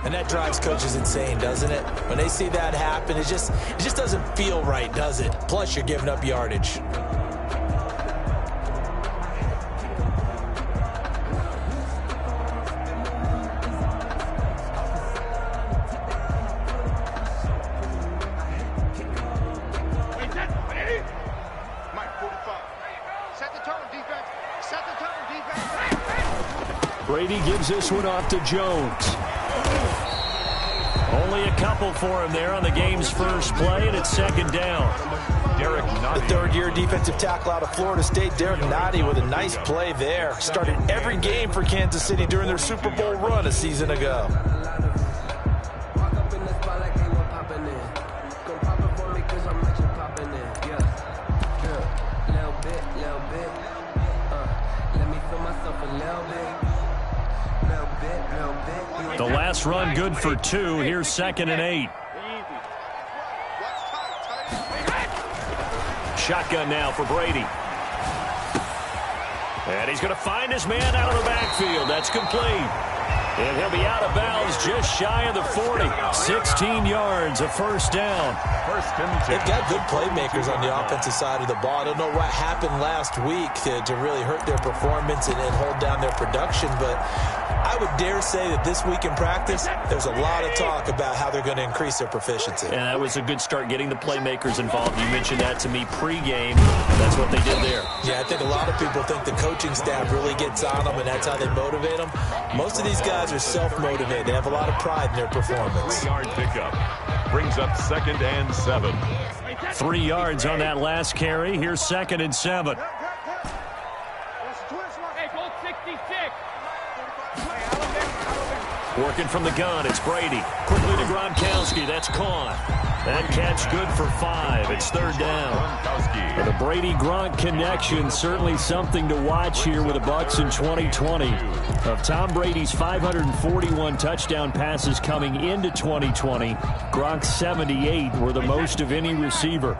And that drives coaches insane, doesn't it? When they see that happen, it just doesn't feel right, does it? Plus, you're giving up yardage. Brady gives this one off to Jones. Only a couple for him there on the game's first play, and it's second down. The third-year defensive tackle out of Florida State, Derek Nottie, with a nice play there. Started every game for Kansas City during their Super Bowl run a season ago. The last run good for 2. Here's 2nd and 8. Shotgun now for Brady. And he's going to find his man out of the backfield. That's complete. And he'll be out of bounds just shy of the 40. 16 yards, a first down. They've got good playmakers on the offensive side of the ball. I don't know what happened last week to really hurt their performance and hold down their production, but I would dare say that this week in practice, there's a lot of talk about how they're going to increase their proficiency. And that was a good start, getting the playmakers involved. You mentioned that to me pregame. That's what they did there. Yeah, I think a lot of people think the coaching staff really gets on them, and that's how they motivate them. Most of these guys are self-motivated. They have a lot of pride in their performance. 3-yard pickup. Brings up 2nd and 7. 3 yards on that last carry. Here's 2nd and 7. Working from the gun, it's Brady. Quickly to Gronkowski. That's caught. That catch good for 5. It's 3rd down. The Brady-Gronk connection, certainly something to watch here with the Bucs in 2020. Of Tom Brady's 541 touchdown passes coming into 2020, Gronk's 78 were the most of any receiver.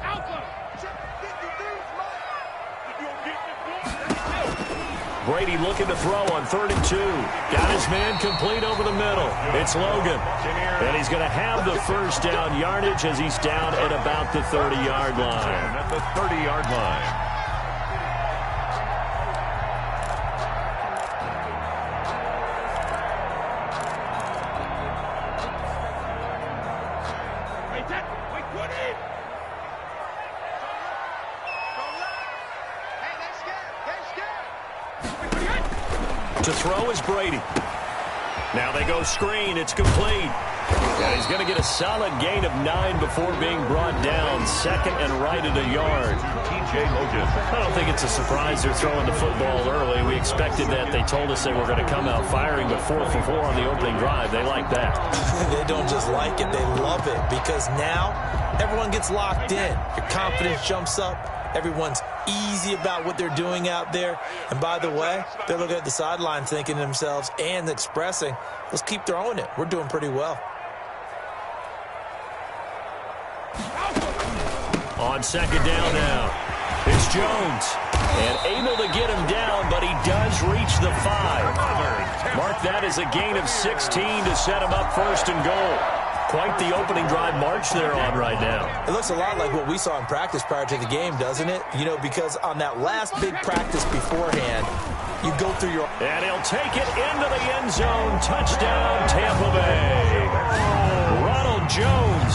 Brady looking to throw on 3rd and 2. Got his man complete over the middle. It's Logan. And he's going to have the first down yardage as he's down at about the 30-yard line. At the 30-yard line. To throw is Brady. Now they go screen. It's complete. And he's going to get a solid gain of 9 before being brought down. 2nd and right at a yard. I don't think it's a surprise they're throwing the football early. We expected that. They told us they were going to come out firing, but 4 for 4 on the opening drive. They like that. They don't just like it. They love it because now everyone gets locked in. Your confidence jumps up. Everyone's easy about what they're doing out there. And by the way, they're looking at the sideline thinking to themselves and expressing, let's keep throwing it. We're doing pretty well. On 2nd down now, it's Jones. And able to get him down, but he does reach the 5. Mark that as a gain of 16 to set him up 1st and goal. Quite the opening drive march they're on right now. It looks a lot like what we saw in practice prior to the game, doesn't it? You know, because on that last big practice beforehand, you go through your... And he'll take it into the end zone. Touchdown, Tampa Bay. Ronald Jones,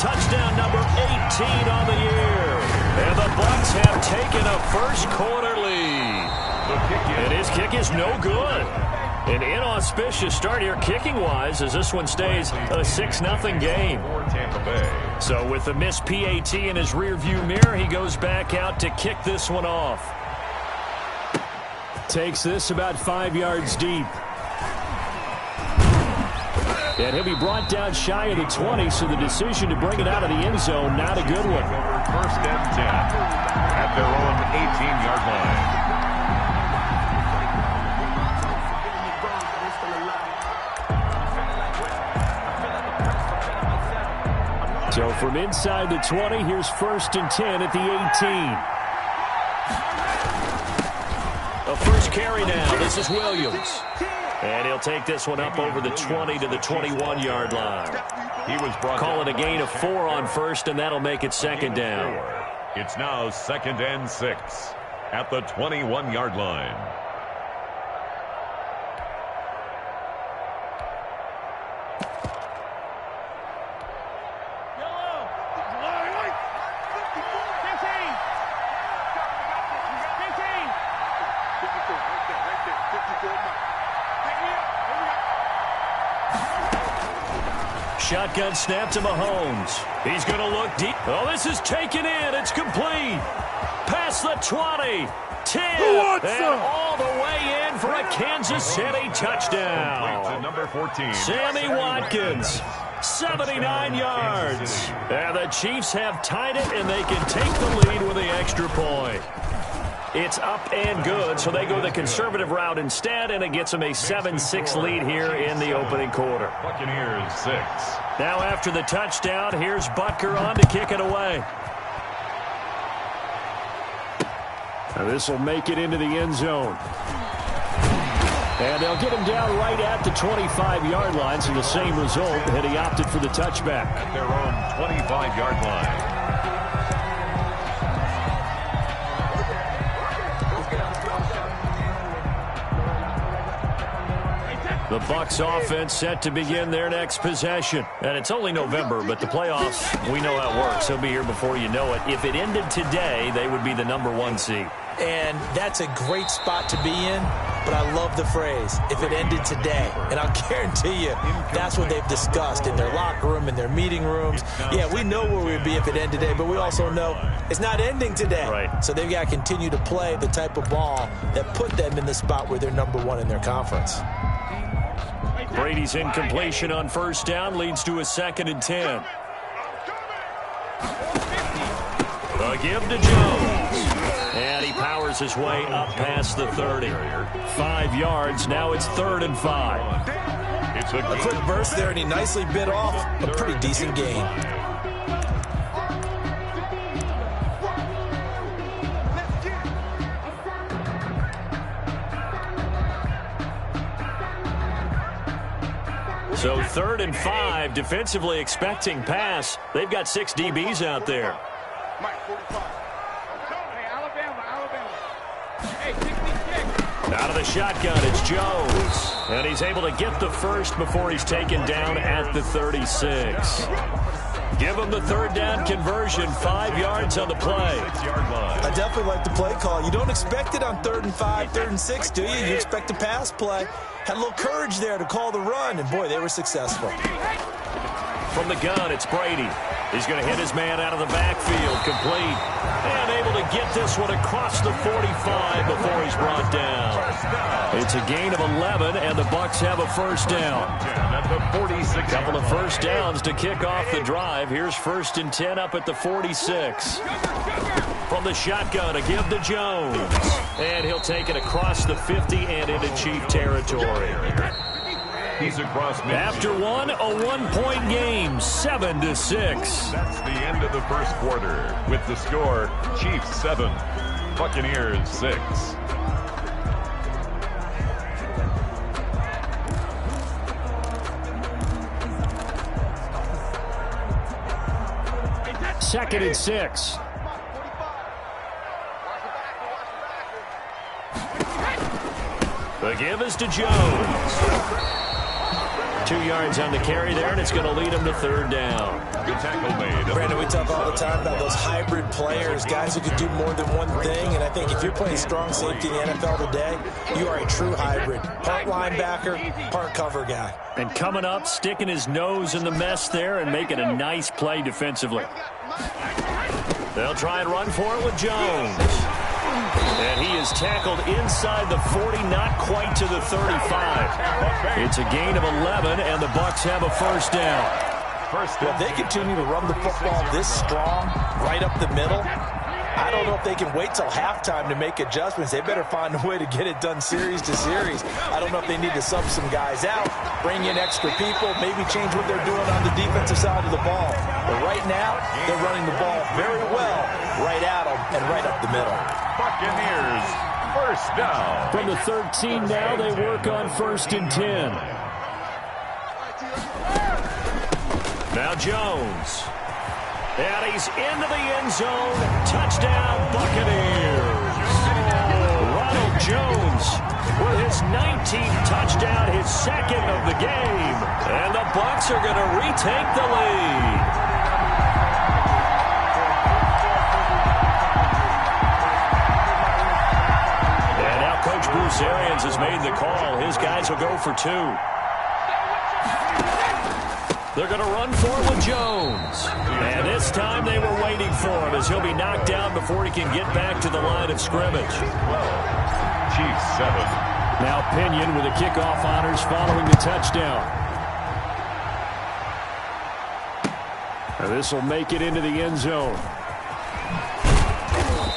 touchdown number 18 on the year. And the Bucs have taken a first quarter lead. And his kick is no good. An inauspicious start here kicking-wise as this one stays a 6-0 game. So with the missed PAT in his rearview mirror, he goes back out to kick this one off. Takes this about 5 yards deep. And he'll be brought down shy of the 20, so the decision to bring it out of the end zone, not a good one. 1st and 10 at their own 18-yard line. So from inside the 20, here's 1st and 10 at the 18. A first carry now. This is Williams. And he'll take this one up over the 20 to the 21-yard line. Call it a gain of 4 on first, and that'll make it second down. It's now 2nd and 6 at the 21-yard line. Shotgun snap to Mahomes. He's going to look deep. Oh, this is taken in. It's complete. Past the 20, 10, and all the way in for a Kansas City touchdown. Number 14. Sammy Watkins, 79 yards. And the Chiefs have tied it, and they can take the lead with the extra point. It's up and good, so they go the conservative route instead, and it gets them a 7-6 lead here in the opening quarter. Buccaneers 6. Now after the touchdown, here's Butker on to kick it away. This will make it into the end zone. And they'll get him down right at the 25-yard line, so the same result, and he opted for the touchback. At their own 25-yard line. The Bucs offense set to begin their next possession. And it's only November, but the playoffs, we know how it works. They'll be here before you know it. If it ended today, they would be the number 1 seed. And that's a great spot to be in, but I love the phrase, if it ended today. And I'll guarantee you, that's what they've discussed in their locker room, in their meeting rooms. Yeah, we know where we'd be if it ended today, but we also know it's not ending today. Right. So they've got to continue to play the type of ball that put them in the spot where they're number 1 in their conference. Brady's incompletion on first down leads to a 2nd and 10. A give to Jones. And he powers his way up past the 30. 5 yards. Now it's 3rd and 5. It's A quick burst there, and he nicely bit off a pretty decent gain. So 3rd and 5, defensively expecting pass. They've got 6 DBs out there. Out of the shotgun, it's Jones. And he's able to get the first before he's taken down at the 36. Give him the 3rd down conversion, 5 yards on the play. I definitely like the play call. You don't expect it on 3rd and 5, 3rd and 6, do you? You expect a pass play. Had a little courage there to call the run, and boy, they were successful. From the gun, it's Brady. He's going to hit his man out of the backfield, complete. And able to get this one across the 45 before he's brought down. It's a gain of 11, and the Bucs have a first down. At the 46. Couple of first downs to kick off the drive. Here's 1st and 10 up at the 46. From the shotgun, a give to Jones. And he'll take it across the 50 and into Chief territory. He's across midfield. After one, a 1-point game, 7-6. That's the end of the first quarter. With the score, Chiefs 7, Buccaneers 6. Second and 6. The give is to Jones. 2 yards on the carry there, and it's going to lead him to 3rd down. Good tackle made. Brandon, we talk all the time about those hybrid players, guys who can do more than one thing, and I think if you're playing strong safety in the NFL today, you are a true hybrid. Part linebacker, part cover guy. And coming up, sticking his nose in the mess there and making a nice play defensively. They'll try and run for it with Jones. And he is tackled inside the 40, not quite to the 35. It's a gain of 11, and the Bucs have a first down. Well, they continue to run the football this strong, right up the middle. I don't know if they can wait till halftime to make adjustments. They better find a way to get it done series to series. I don't know if they need to sub some guys out, bring in extra people, maybe change what they're doing on the defensive side of the ball. But right now, they're running the ball very well right at them and right up the middle. Buccaneers First down. From the 13 now, they work on 1st and 10. Now Jones. And he's into the end zone. Touchdown, Buccaneers. Ronald Jones with his 19th touchdown, his second of the game. And the Bucs are going to retake the lead. And now Coach Bruce Arians has made the call. His guys will go for 2. They're going to run for it with Jones. And this time they were waiting for him as he'll be knocked down before he can get back to the line of scrimmage. Chiefs 7. Now Pinion with the kickoff honors following the touchdown. And this will make it into the end zone.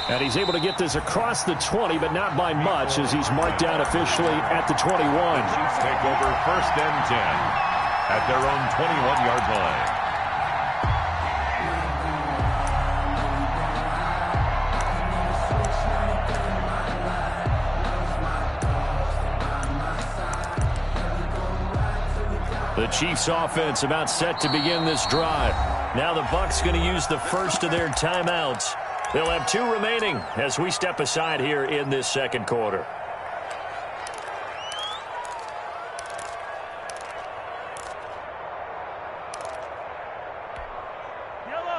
And he's able to get this across the 20, but not by much as he's marked down officially at the 21. Chiefs take over 1st and 10. At their own 21-yard line. The Chiefs offense about set to begin this drive. Now the Bucs going to use the first of their timeouts. They'll have 2 remaining as we step aside here in this second quarter.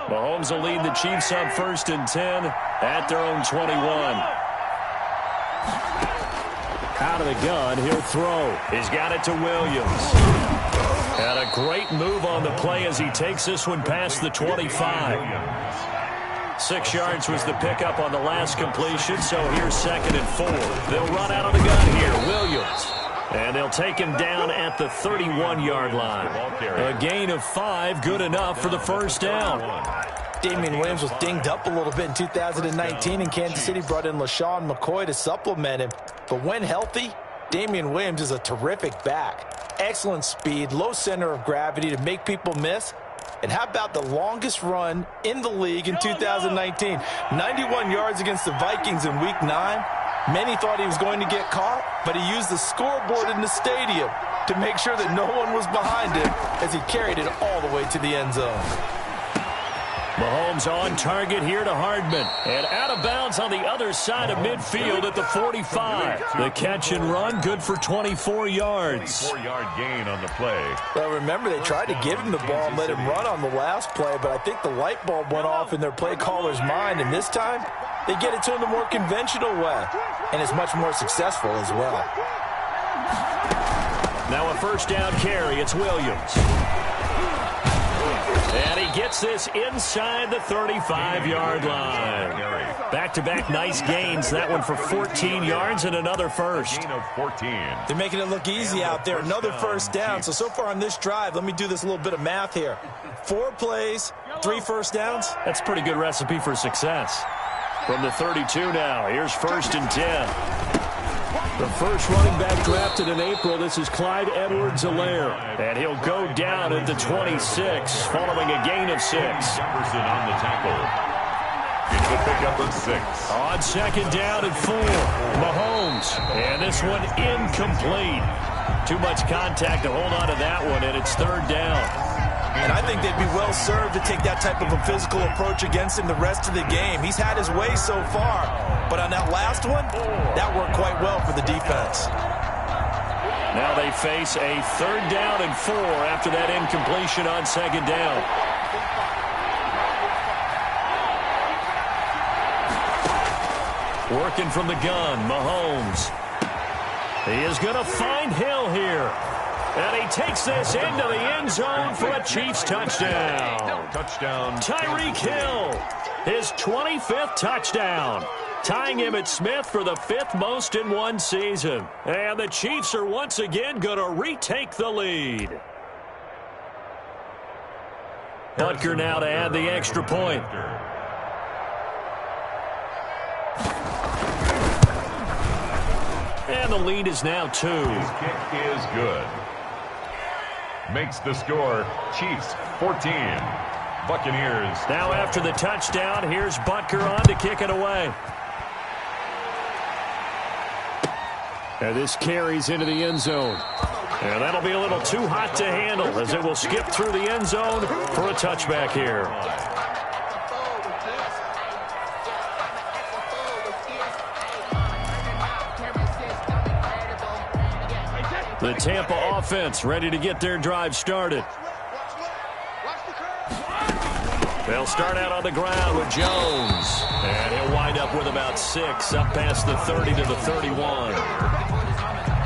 Mahomes will lead the Chiefs up 1st and 10 at their own 21. Out of the gun, he'll throw. He's got it to Williams. And a great move on the play as he takes this one past the 25. 6 yards was the pickup on the last completion, so here's 2nd and 4. They'll run out of the gun here. Williams. And they'll take him down at the 31-yard line. A gain of 5, good enough for the first down. Damian Williams was dinged up a little bit in 2019, and Kansas City brought in LaShawn McCoy to supplement him. But when healthy, Damian Williams is a terrific back. Excellent speed, low center of gravity to make people miss. And how about the longest run in the league in 2019? 91 yards against the Vikings in Week 9. Many thought he was going to get caught, but he used the scoreboard in the stadium to make sure that no one was behind him as he carried it all the way to the end zone. Mahomes on target here to Hardman. And out of bounds on the other side of midfield at the 45. The catch and run, good for 24 yards. 4-yard gain on the play. Well, remember, they tried to give him the ball and let him run on the last play, but I think the light bulb went off in their play caller's mind, and this time they get it to him the more conventional way, and it's much more successful as well. Now a first down carry. It's Williams. And he gets this inside the 35-yard line. Back-to-back nice gains. That one for 14 yards and another first. Gain of 14. They're making it look easy out there. Another first down. So far on this drive, let me do this little bit of math here. 4 plays, 3 first downs. That's a pretty good recipe for success. From the 32 now, here's 1st and 10. The first running back drafted in April, this is Clyde Edwards-Helaire. And he'll go down at the 26, following a gain of 6. Jefferson on the tackle. It's a pickup of 6. On 2nd down and 4, Mahomes. And this one incomplete. Too much contact to hold on to that one, and it's 3rd down. And I think they'd be well served to take that type of a physical approach against him the rest of the game. He's had his way so far, but on that last one, that worked quite well for the defense. Now they face a 3rd down and 4 after that incompletion on 2nd down. Working from the gun, Mahomes. He is going to find Hill here. And he takes this into the end zone for a Chiefs touchdown. Touchdown. Tyreek Hill, his 25th touchdown, tying him at Smith for the 5th most in one season. And the Chiefs are once again going to retake the lead. Butker now to add the extra point. And the lead is now 2. His kick is good. Makes the score Chiefs 14. Buccaneers. Now after the touchdown, here's Butker on to kick it away. And this carries into the end zone. And that'll be a little too hot to handle as it will skip through the end zone for a touchback here. The Tampa offense ready to get their drive started. They'll start out on the ground with Jones. And he'll wind up with about 6 up past the 30 to the 31.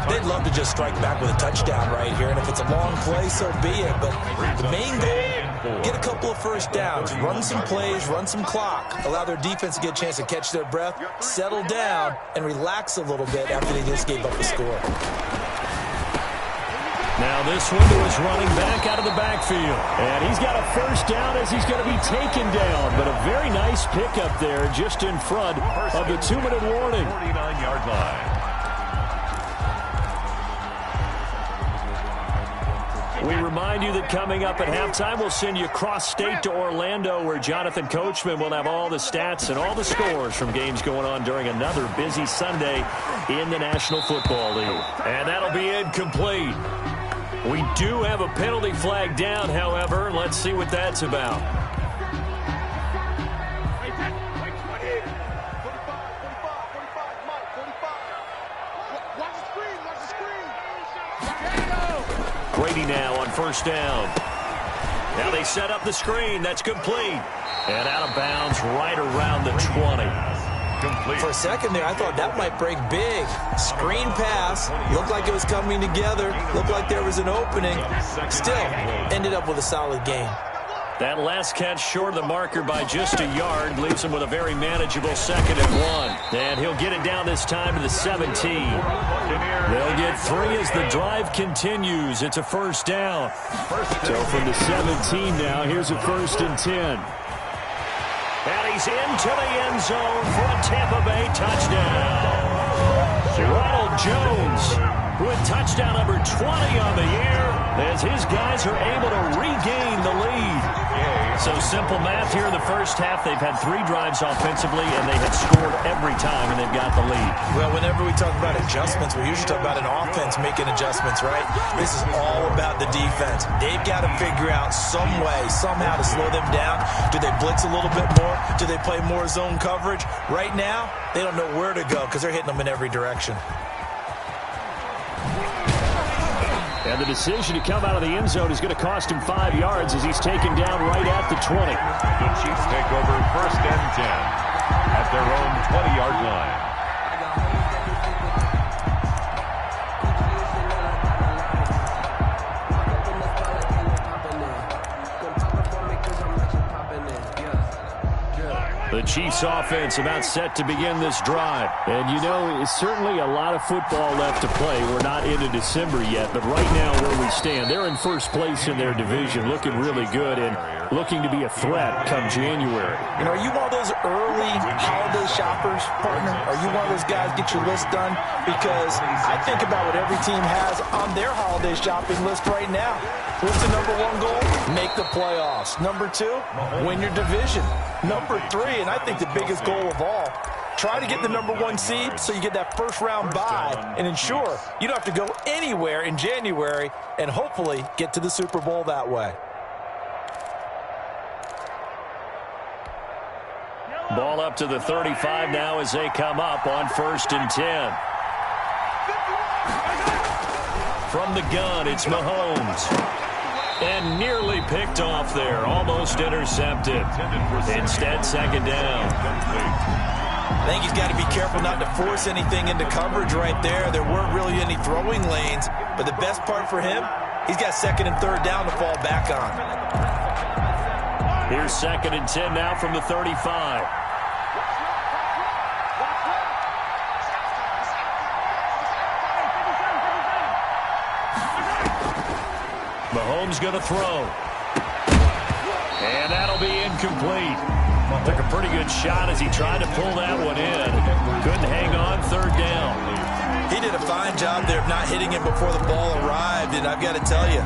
They'd love to just strike back with a touchdown right here, and if it's a long play, so be it. But the main goal, get a couple of first downs, run some plays, run some clock, allow their defense to get a chance to catch their breath, settle down, and relax a little bit after they just gave up the score. Now this one to his running back out of the backfield. And he's got a first down as he's going to be taken down. But a very nice pickup there just in front of the 2-minute warning. 49-yard line. We remind you that coming up at halftime, we'll send you cross-state to Orlando, where Jonathan Coachman will have all the stats and all the scores from games going on during another busy Sunday in the National Football League. And that'll be incomplete. We do have a penalty flag down, however. Let's see what that's about. Brady now on first down. Now they set up the screen. That's complete. And out of bounds right around the 20. Complete. For a second there, I thought that might break big. Screen pass. Looked like it was coming together. Looked like there was an opening. Still, ended up with a solid gain. That last catch short of the marker by just a yard leaves him with a very manageable 2nd and 1. And he'll get it down this time to the 17. They'll get 3 as the drive continues. It's a first down. So from the 17 now, here's a 1st and 10. And he's into the end zone for a Tampa Bay touchdown. Ronald Jones, who had touchdown number 20 on the year, as his guys are able to regain the lead. So simple math here in the first half. They've had 3 drives offensively, and they have scored every time, and they've got the lead. Well, whenever we talk about adjustments, we usually talk about an offense making adjustments, right? This is all about the defense. They've got to figure out some way, somehow to slow them down. Do they blitz a little bit more? Do they play more zone coverage? Right now, they don't know where to go because they're hitting them in every direction. And the decision to come out of the end zone is going to cost him 5 yards as he's taken down right at the 20. The Chiefs take over 1st and 10 at their own 20-yard line. The Chiefs offense about set to begin this drive. And you know, it's certainly a lot of football left to play. We're not into December yet, but right now where we stand, they're in first place in their division, looking really good and looking to be a threat come January. You know, are you one of those early holiday shoppers, partner? Are you one of those guys get your list done? Because I think about what every team has on their holiday shopping list right now. What's the number 1 goal? Make the playoffs. Number 2, win your division. Number 3, and I think the biggest goal of all, try to get the number 1 seed so you get that first round bye and ensure you don't have to go anywhere in January and hopefully get to the Super Bowl that way. Ball up to the 35 now as they come up on 1st and 10. From the gun, it's Mahomes. And nearly picked off there. Almost intercepted. Instead, 2nd down. I think he's got to be careful not to force anything into coverage right there. There weren't really any throwing lanes. But the best part for him, he's got 2nd and 3rd down to fall back on. Here's 2nd and 10 now from the 35. Mahomes going to throw. And that'll be incomplete. Took a pretty good shot as he tried to pull that one in. Couldn't hang on, 3rd down. He did a fine job there of not hitting him before the ball arrived, and I've got to tell you,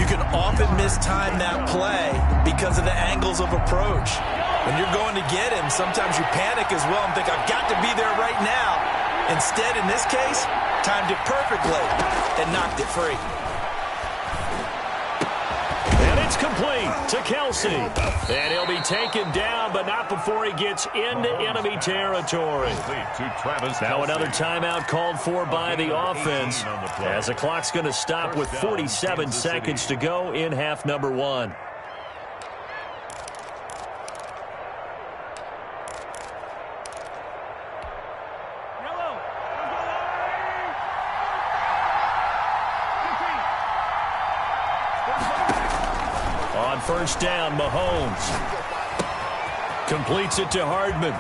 you can often mistime that play because of the angles of approach. When you're going to get him, sometimes you panic as well and think, I've got to be there right now. Instead, in this case, Timed it perfectly and knocked it free. And it's complete to Kelsey. And he'll be taken down, but not before he gets into enemy territory. Now another timeout called for by the offense, as the clock's going to stop with 47 seconds to go in half number one. On first down, Mahomes completes it to Hardman.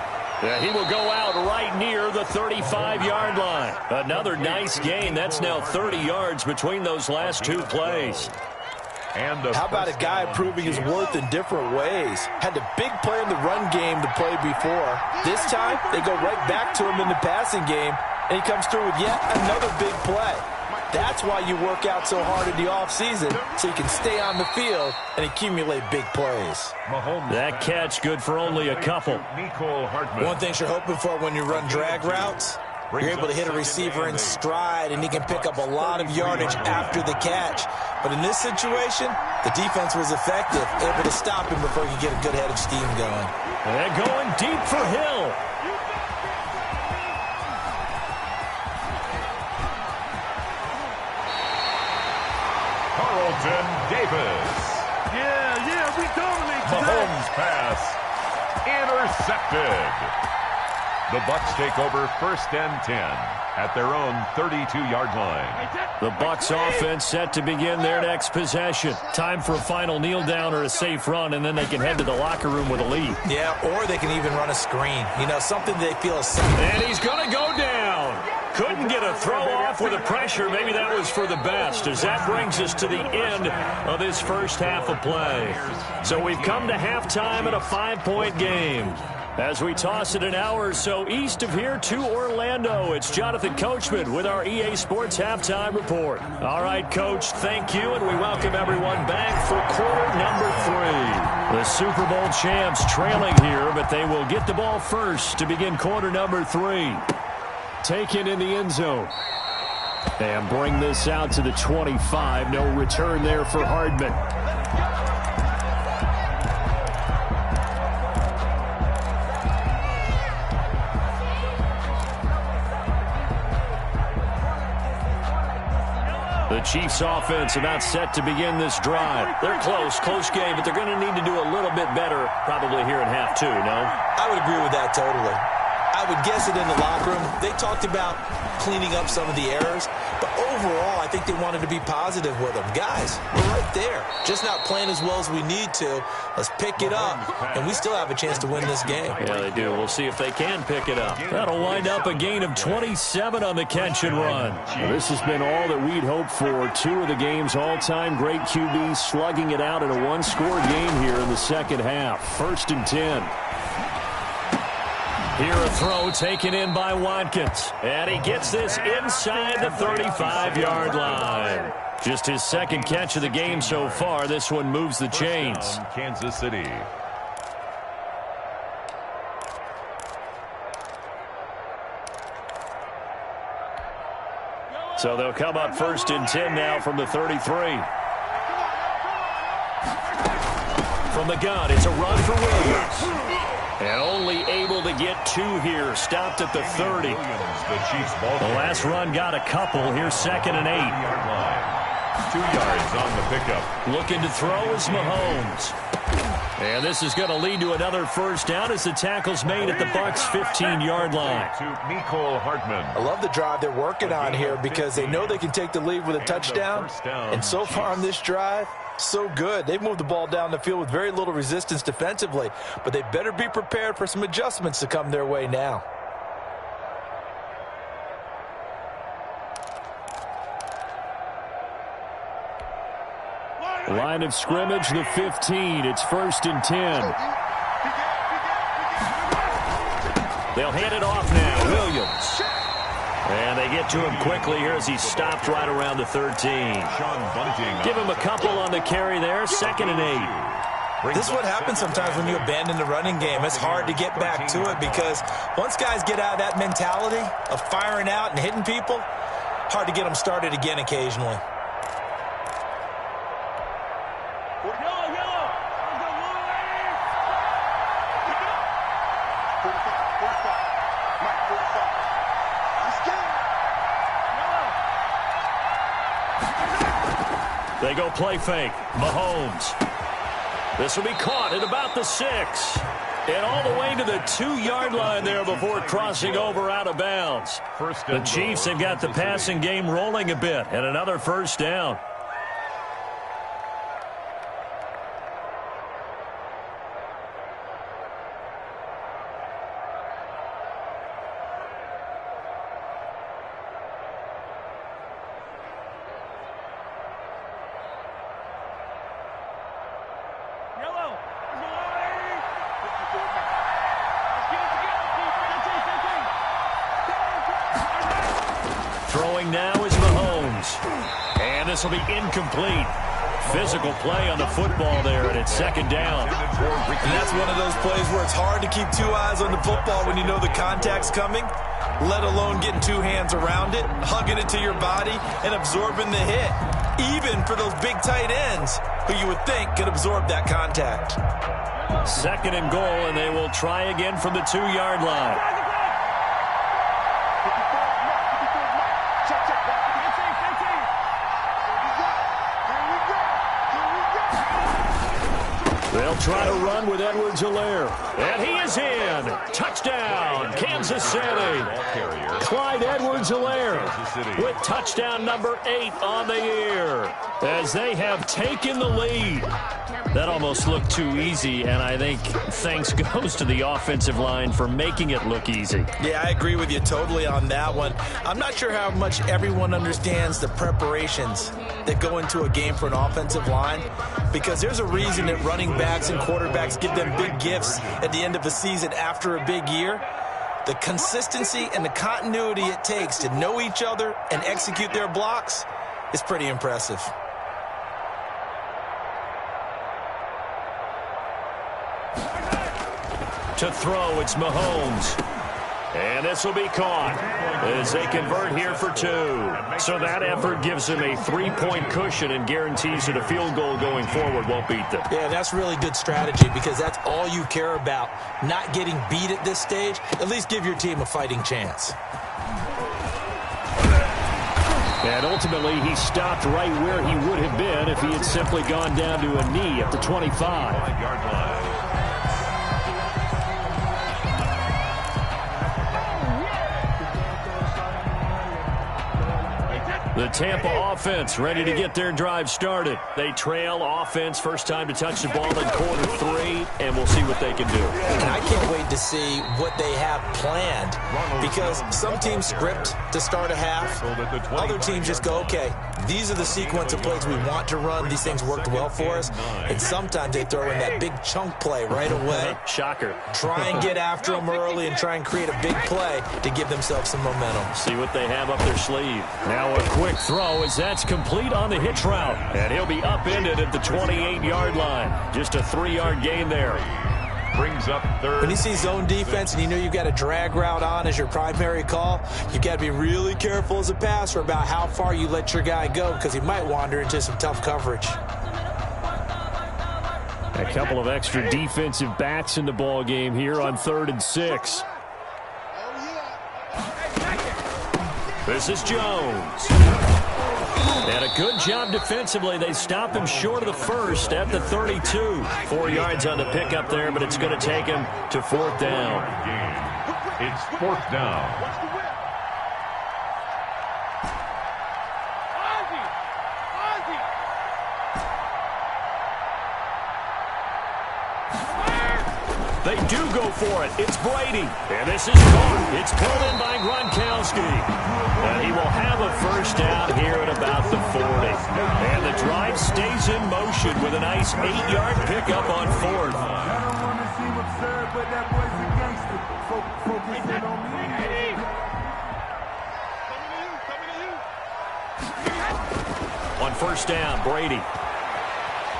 He will go out right near the 35-yard line. Another nice gain. That's now 30 yards between those last two plays. How about a guy proving his worth in different ways? Had a big play in the run game to play before. This time, they go right back to him in the passing game, and he comes through with yet another big play. That's why you work out so hard in the offseason, so you can stay on the field and accumulate big plays. That catch good for only a couple. One thing you're hoping for when you run drag routes, you're able to hit a receiver in stride, and he can pick up a lot of yardage after the catch. But in this situation, the defense was effective, able to stop him before he could get a good head of steam going. And going deep for Hill. Davis. We dominate today. Mahomes pass intercepted. The Bucs take over 1st and 10 at their own 32-yard line. The Bucs offense set to begin their next possession. Time for a final kneel down or a safe run, and then they can head to the locker room with a lead. Yeah, or they can even run a screen. You know, something they feel safe. And he's going to go down. Couldn't get a throw off with the pressure. Maybe that was for the best, as that brings us to the end of this first half of play. So we've come to halftime in a 5-point game. As we toss it an hour or so east of here to Orlando, it's Jonathan Coachman with our EA Sports Halftime Report. All right, Coach, thank you, and we welcome everyone back for quarter number 3. The Super Bowl champs trailing here, but they will get the ball first to begin quarter number 3. Taken in the end zone. And bring this out to the 25. No return there for Hardman. The Chiefs offense about set to begin this drive. They're close game, but they're going to need to do a little bit better probably here in half 2, no? I would agree with that totally. I would guess it in the locker room. They talked about cleaning up some of the errors, but overall, I think they wanted to be positive with them. Guys, we're right there. Just not playing as well as we need to. Let's pick it up, and we still have a chance to win this game. Yeah, they do. We'll see if they can pick it up. That'll wind up a gain of 27 on the catch and run. Well, this has been all that we'd hoped for. 2 of the game's all-time great QBs slugging it out in a one-score game here in the second half. 1st and 10. Here a throw taken in by Watkins. And he gets this inside the 35-yard line. Just his second catch of the game so far. This one moves the chains. Kansas City. So they'll come up 1st and 10 now from the 33. From the gun, it's a run for Williams. And only able to get 2 here. Stopped at the 30. The last run got a couple. Here's 2nd and 8. 2 yards on the pickup. Looking to throw is Mahomes. And this is going to lead to another first down as the tackle's made at the Bucs' 15-yard line. I love the drive they're working on here because they know they can take the lead with a touchdown. And so far on this drive, so good. They've moved the ball down the field with very little resistance defensively, but they better be prepared for some adjustments to come their way now. Line of scrimmage, the 15. It's 1st and 10. They'll hand it off now. Williams. And they get to him quickly here as he's stopped right around the 13. Give him a couple on the carry there. 2nd and 8. This is what happens sometimes when you abandon the running game. It's hard to get back to it because once guys get out of that mentality of firing out and hitting people, hard to get them started again occasionally. They go play fake. Mahomes. This will be caught at about the 6. And all the way to the 2-yard line there before crossing over out of bounds. The Chiefs have got the passing game rolling a bit, and another first down. Throwing now is Mahomes. And this will be incomplete. Physical play on the football there, and it's second down. And that's one of those plays where it's hard to keep 2 eyes on the football when you know the contact's coming, let alone getting 2 hands around it, hugging it to your body, and absorbing the hit, even for those big tight ends who you would think could absorb that contact. Second and goal, and they will try again from the 2-yard line. They'll try to run with Edwards-Helaire. And he is in. Touchdown, Kansas City. Clyde Edwards-Helaire with touchdown number 8 on the year as they have taken the lead. That almost looked too easy, and I think thanks goes to the offensive line for making it look easy. Yeah, I agree with you totally on that one. I'm not sure how much everyone understands the preparations that go into a game for an offensive line, because there's a reason that running backs and quarterbacks give them big gifts at the end of the season after a big year. The consistency and the continuity it takes to know each other and execute their blocks is pretty impressive. To throw, it's Mahomes. And this will be caught as they convert here for 2. So that effort gives them a 3-point cushion and guarantees that a field goal going forward won't beat them. Yeah, that's really good strategy because that's all you care about. Not getting beat at this stage. At least give your team a fighting chance. And ultimately, he stopped right where he would have been if he had simply gone down to a knee at the 25-yard line. The Tampa offense ready to get their drive started. They trail offense, first time to touch the ball in quarter 3, and we'll see what they can do. And I can't wait to see what they have planned, because some teams script to start a half. Other teams just go, okay, these are the sequence of plays we want to run. These things worked well for us. And sometimes they throw in that big chunk play right away. Shocker. Try and get after them early and try and create a big play to give themselves some momentum. See what they have up their sleeve. Now a quick throw as that's complete on the hitch route. And he'll be upended at the 28-yard line. Just a 3-yard gain there. Brings up third. When you see zone defense and you know you've got a drag route on as your primary call, you've got to be really careful as a passer about how far you let your guy go, because he might wander into some tough coverage. A couple of extra defensive backs in the ball game here on 3rd and 6. This is Jones. And a good job defensively. They stop him short of the first at the 32. 4 yards on the pickup there, but it's going to take him to 4th down. It's 4th down. They do go for it. It's Brady. And this is caught. It's pulled in by Gronkowski. And he will have a first down here at about the 40. And the drive stays in motion with a nice 8-yard pickup on 4th. On first down, Brady.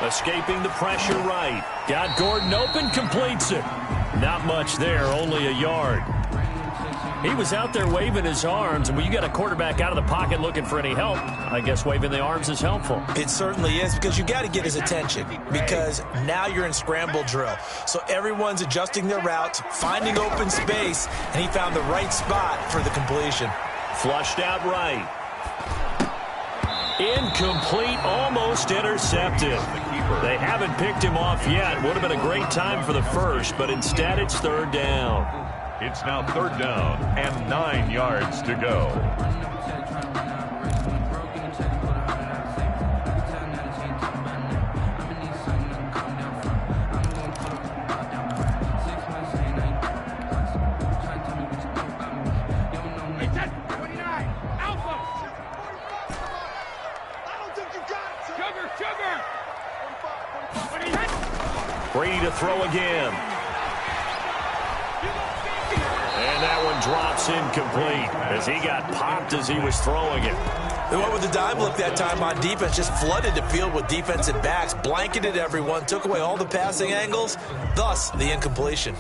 Escaping the pressure right. Got Gordon open, completes it. Not much there, only a yard. He was out there waving his arms, and when you got a quarterback out of the pocket looking for any help, I guess waving the arms is helpful. It certainly is, because you got to get his attention, because now you're in scramble drill. So everyone's adjusting their routes, finding open space, and he found the right spot for the completion. Flushed out right. Incomplete, almost intercepted. They haven't picked him off yet. Would have been a great time for the first, but instead it's third down. It's now third down and 9 yards to go. Brady to throw again. And that one drops incomplete as he got popped as he was throwing it. They went with the dime look that time on defense, just flooded the field with defensive backs, blanketed everyone, took away all the passing angles, thus the incompletion.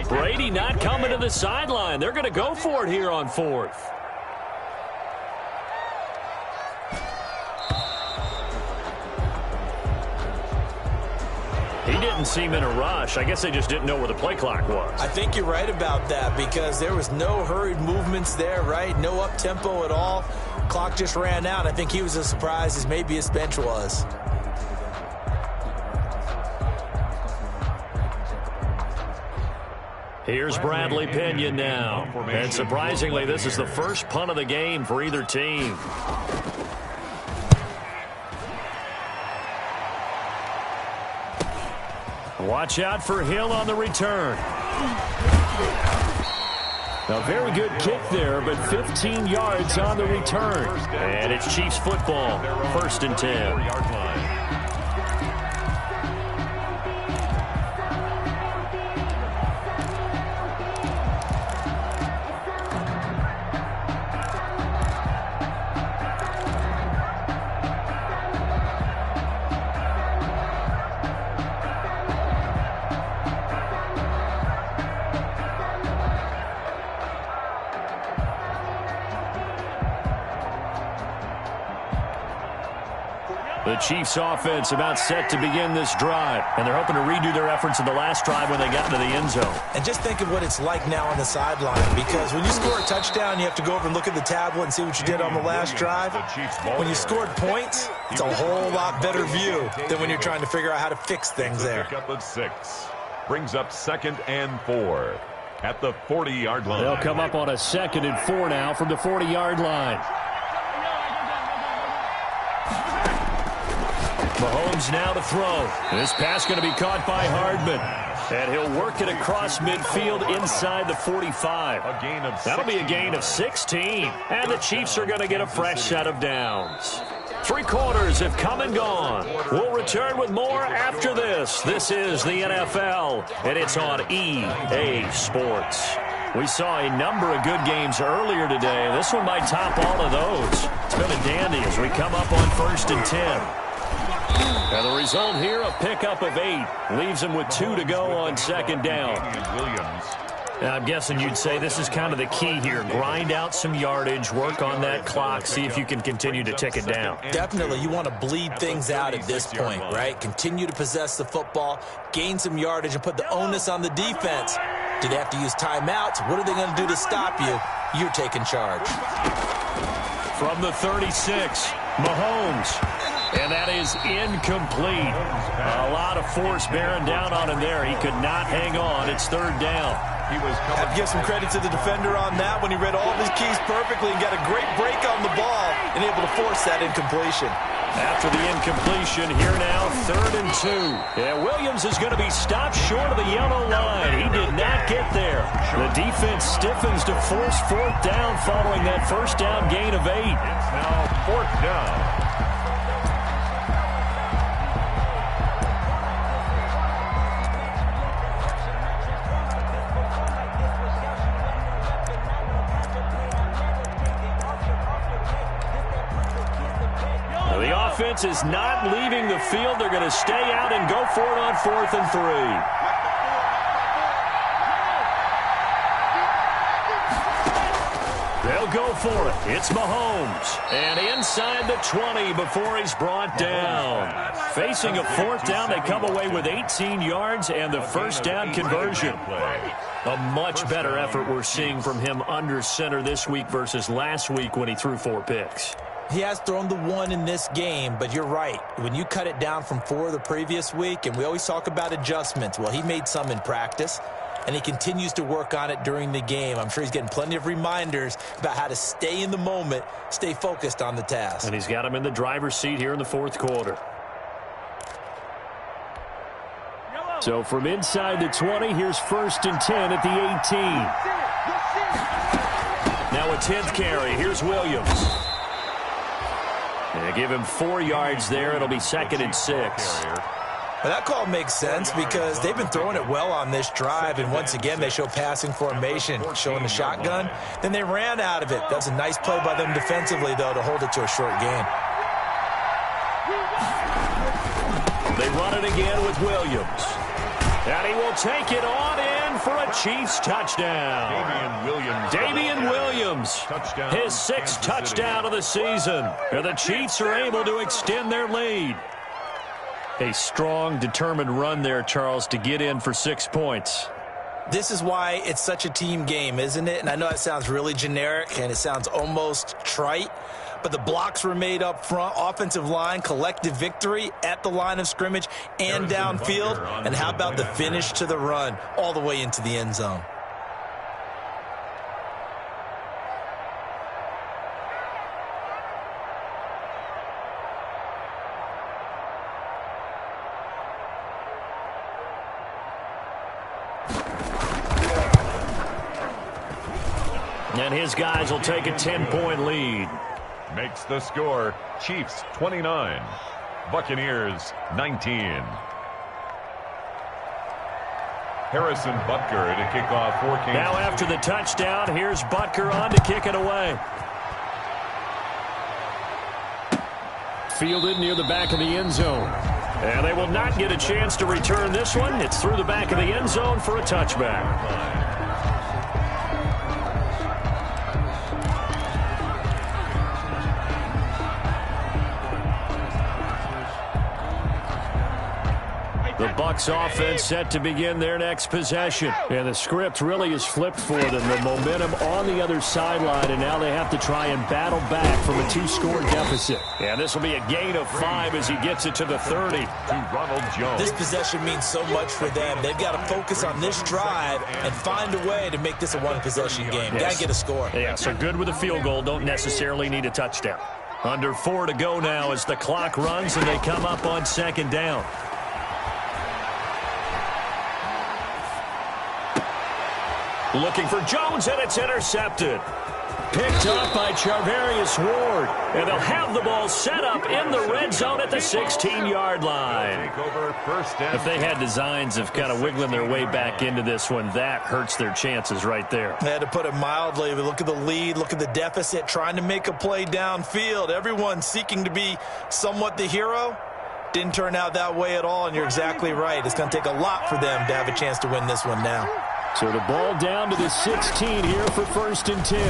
Brady not coming to the sideline. They're going to go for it here on fourth. He didn't seem in a rush. I guess they just didn't know where the play clock was. I think you're right about that, because there was no hurried movements there, right? No up-tempo at all. Clock just ran out. I think he was as surprised as maybe his bench was. Here's Bradley Pinion now. And surprisingly, this is the first punt of the game for either team. Watch out for Hill on the return. A very good kick there, but 15 yards on the return. And it's Chiefs football, 1st and 10. The Chiefs offense about set to begin this drive, and they're hoping to redo their efforts in the last drive when they got into the end zone. And just think of what it's like now on the sideline, because when you score a touchdown, you have to go over and look at the tablet and see what you did on the last drive. When you scored points, it's a whole lot better view than when you're trying to figure out how to fix things there. Pick up of 6. Brings up 2nd and 4 at the 40-yard line. They'll come up on a 2nd and 4 now from the 40-yard line. Mahomes now to throw. This pass going to be caught by Hardman. And he'll work it across midfield inside the 45. That'll be a gain of 16. And the Chiefs are going to get a fresh set of downs. 3 quarters have come and gone. We'll return with more after this. This is the NFL, and it's on EA Sports. We saw a number of good games earlier today. This one might top all of those. It's been a dandy as we come up on 1st and 10. And the result here, a pickup of 8. Leaves him with 2 to go on second down. Now, I'm guessing you'd say this is kind of the key here. Grind out some yardage, work on that clock, see if you can continue to tick it down. Definitely. You want to bleed things out at this point, right? Continue to possess the football, gain some yardage, and put the onus on the defense. Do they have to use timeouts? What are they going to do to stop you? You're taking charge. From the 36, Mahomes. And that is incomplete. A lot of force bearing down on him there. He could not hang on. It's third down. I have to give some credit to the defender on that when he read all of his keys perfectly and got a great break on the ball and able to force that incompletion. After the incompletion, here now, 3rd and 2. Yeah, Williams is going to be stopped short of the yellow line. He did not get there. The defense stiffens to force 4th down following that first down gain of 8. It's now 4th down. Offense is not leaving the field. They're going to stay out and go for it on 4th and 3. They'll go for it. It's Mahomes. And inside the 20 before he's brought down. Facing a 4th down, they come away with 18 yards and the first down conversion. A much better effort we're seeing from him under center this week versus last week when he threw 4 picks. He has thrown the 1 in this game, but you're right. When you cut it down from 4 the previous week, and we always talk about adjustments, well, he made some in practice, and he continues to work on it during the game. I'm sure he's getting plenty of reminders about how to stay in the moment, stay focused on the task. And he's got him in the driver's seat here in the 4th quarter. So from inside the 20, here's 1st and 10 at the 18. Now a 10th carry. Here's Williams. They give him 4 yards there. It'll be 2nd and 6. Well, that call makes sense because they've been throwing it well on this drive, and once again they show passing formation, showing the shotgun. Then they ran out of it. That's a nice play by them defensively, though, to hold it to a short gain. They run it again with Williams. And he will take it on in for a Chiefs touchdown. Damian Williams, his 6th touchdown of the season. And the Chiefs are able to extend their lead. A strong, determined run there, Charles, to get in for 6 points. This is why it's such a team game, isn't it? And I know that sounds really generic and it sounds almost trite, but the blocks were made up front, offensive line, collective victory at the line of scrimmage and downfield. And how about the finish to the run all the way into the end zone? And his guys will take a 10-point lead. Makes the score Chiefs 29, Buccaneers 19. Harrison Butker to kick off for Kansas. Now after the touchdown, here's Butker on to kick it away. Fielded near the back of the end zone. And they will not get a chance to return this one. It's through the back of the end zone for a touchback. The Bucs offense set to begin their next possession. And the script really is flipped for them. The momentum on the other sideline, and now they have to try and battle back from a 2-score deficit. And this will be a gain of 5 as he gets it to the 30. To Ronald Jones. This possession means so much for them. They've got to focus on this drive and find a way to make this a one-possession game. Got to get a score. Yeah, so good with a field goal. Don't necessarily need a touchdown. Under 4 to go now as the clock runs and they come up on 2nd down. Looking for Jones, and it's intercepted. Picked up by Charvarius Ward. And they'll have the ball set up in the red zone at the 16-yard line. If they had designs of kind of wiggling their way back into this one, that hurts their chances right there. They had to put it mildly. Look at the lead, look at the deficit, trying to make a play downfield. Everyone seeking to be somewhat the hero. Didn't turn out that way at all, and you're exactly right. It's going to take a lot for them to have a chance to win this one now. So the ball down to the 16 here for 1st and 10.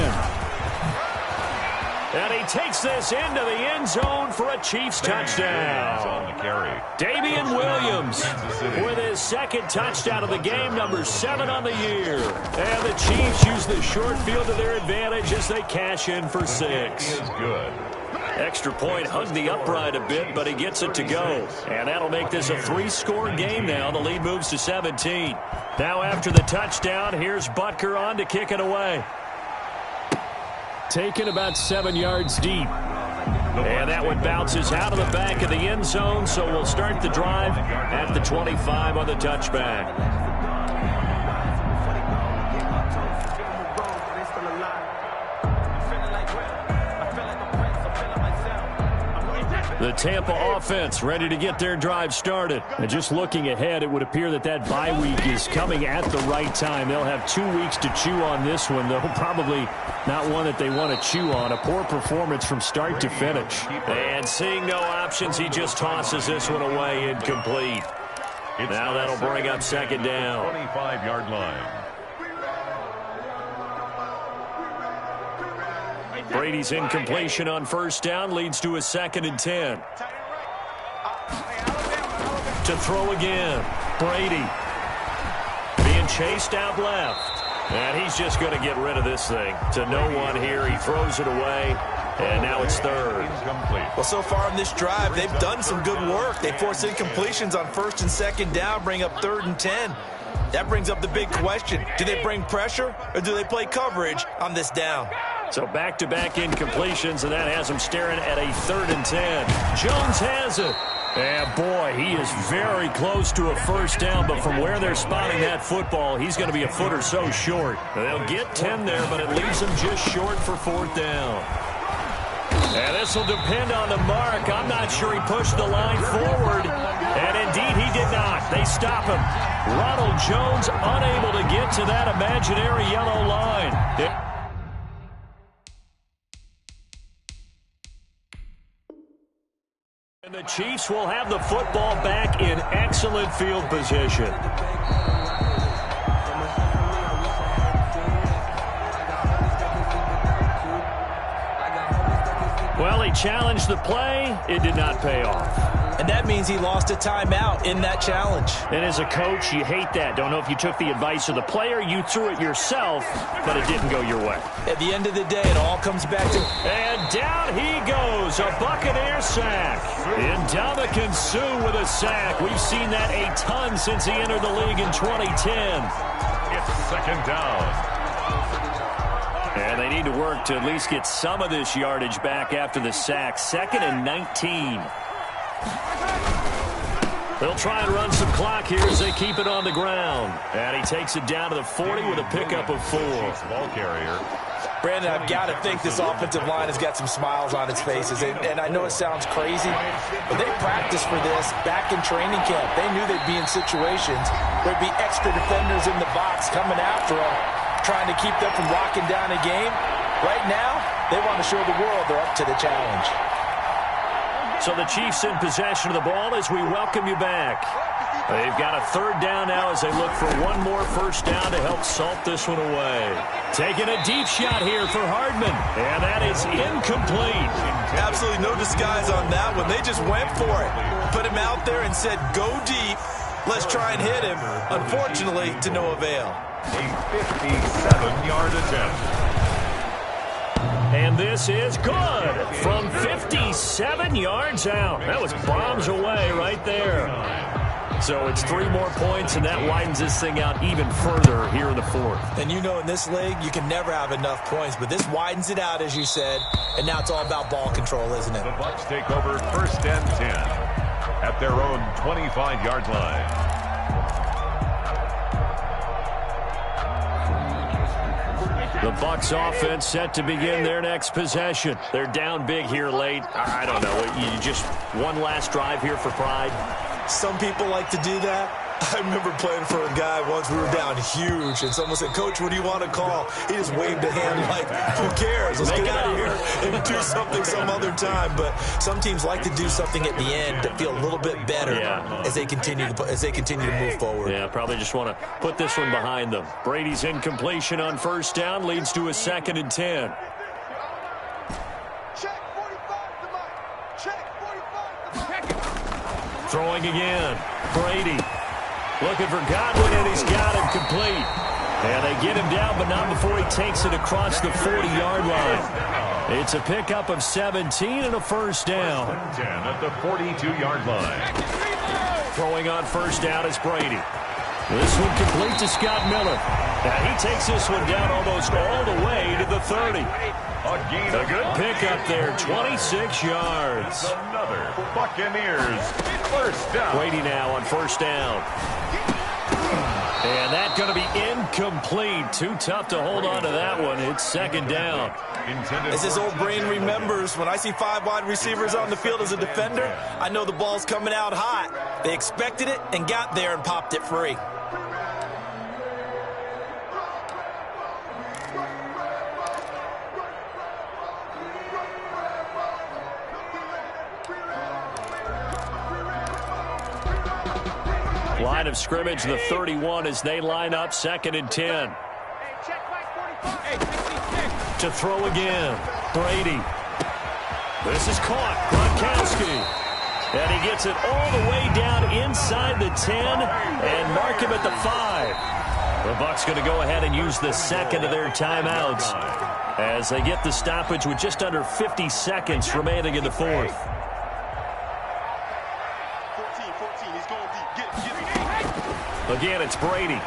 And he takes this into the end zone for a Chiefs touchdown. On the carry. Damian Williams with his 2nd touchdown of the game, number 7 on the year. And the Chiefs use the short field to their advantage as they cash in for 6. Is good. Extra point hugged the upright a bit, but he gets it to go. And that'll make this a 3-score game now. The lead moves to 17. Now after the touchdown, here's Butker on to kick it away. Taken about 7 yards deep. And that one bounces out of the back of the end zone, so we'll start the drive at the 25 on the touchback. The Tampa offense ready to get their drive started. And just looking ahead, it would appear that that bye week is coming at the right time. They'll have 2 weeks to chew on this one, though probably not one that they want to chew on. A poor performance from start to finish. And seeing no options, he just tosses this one away incomplete. Now that'll bring up 2nd down. 25-yard line. Brady's incompletion on 1st down leads to a 2nd and 10. To throw again. Brady being chased out left. And he's just going to get rid of this thing. To no one here. He throws it away. And now it's 3rd. Well, so far in this drive, they've done some good work. They force incompletions on 1st and 2nd down, bring up 3rd and 10. That brings up the big question. Do they bring pressure or do they play coverage on this down? So back-to-back incompletions, and that has him staring at a 3rd and 10. Jones has it. And boy, he is very close to a 1st down, but from where they're spotting that football, he's going to be a foot or so short. They'll get 10 there, but it leaves him just short for 4th down. And this will depend on the mark. I'm not sure he pushed the line forward. And indeed, he did not. They stop him. Ronald Jones unable to get to that imaginary yellow line. And the Chiefs will have the football back in excellent field position. Well, he challenged the play. It did not pay off. And that means he lost a timeout in that challenge. And as a coach, you hate that. Don't know if you took the advice of the player, you threw it yourself, but it didn't go your way. At the end of the day, it all comes back to... And down he goes, a Buccaneer sack. Ndamukong Suh with a sack. We've seen that a ton since he entered the league in 2010. It's 2nd down. And they need to work to at least get some of this yardage back after the sack. 2nd and 19. They'll try and run some clock here as they keep it on the ground. And he takes it down to the 40 with a pickup of 4. Ball carrier. Brandon, I've got to think this offensive line has got some smiles on its faces. And I know it sounds crazy, but they practiced for this back in training camp. They knew they'd be in situations where there'd be extra defenders in the box coming after them, trying to keep them from locking down a game. Right now, they want to show the world they're up to the challenge. So the Chiefs in possession of the ball as we welcome you back. They've got a 3rd down now as they look for one more 1st down to help salt this one away. Taking a deep shot here for Hardman, and that is incomplete. Absolutely no disguise on that one. They just went for it. Put him out there and said, go deep. Let's try and hit him. Unfortunately, to no avail. A 57-yard attempt. And this is good from 57 yards out. That was bombs away right there. So it's 3 more points, and that widens this thing out even further here in the 4th. And you know in this league, you can never have enough points, but this widens it out, as you said, and now it's all about ball control, isn't it? The Bucs take over 1st and 10 at their own 25-yard line. The Bucs offense set to begin their next possession. They're down big here late. I don't know. You just one last drive here for pride. Some people like to do that. I remember playing for a guy once. We were down huge, and someone said, "Coach, what do you want to call?" He just waved a hand like, "Who cares? Let's get out of here and do something some other time." But some teams like to do something at the end to feel a little bit better as they continue to move forward. Yeah, probably just want to put this one behind them. Brady's incompletion on first down leads to a 2nd and 10. Throwing again. Brady looking for Godwin, and he's got him complete. And they get him down, but not before he takes it across the 40-yard line. It's a pickup of 17 and a first down. 10 at the 42-yard line. Throwing on first down is Brady. This one complete to Scott Miller. And he takes this one down almost all the way to the 30. A good pickup there, 26 yards. Another Buccaneers first down. Brady now on first down. And that's going to be incomplete. Too tough to hold on to that one. It's 2nd down. As his old brain remembers, when I see 5 wide receivers on the field as a defender, I know the ball's coming out hot. They expected it and got there and popped it free. Line of scrimmage, the 31 as they line up 2nd and 10. To throw again, Brady. This is caught, Gronkowski. And he gets it all the way down inside the 10 and mark him at the 5. The Bucs going to go ahead and use the second of their timeouts as they get the stoppage with just under 50 seconds remaining in the fourth. Again, it's Brady.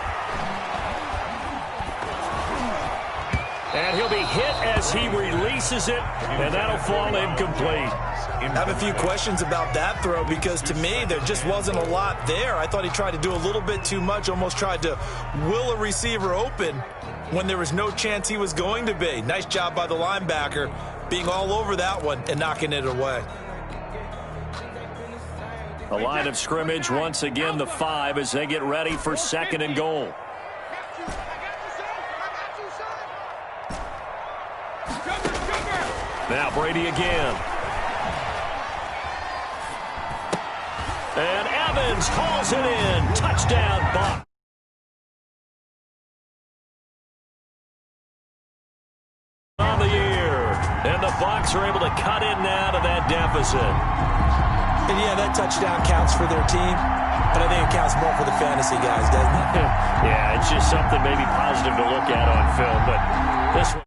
And he'll be hit as he releases it, and that'll fall incomplete. I have a few questions about that throw because, to me, there just wasn't a lot there. I thought he tried to do a little bit too much, almost tried to will a receiver open when there was no chance he was going to be. Nice job by the linebacker being all over that one and knocking it away. A line of scrimmage, once again, the 5 as they get ready for 2nd and goal. Now Brady again. And Evans hauls it in. Touchdown, Bucs. On the year. And the Bucs are able to cut in now to that deficit. And yeah, that touchdown counts for their team, but I think it counts more for the fantasy guys, doesn't it? Yeah, it's just something maybe positive to look at on film, but this one.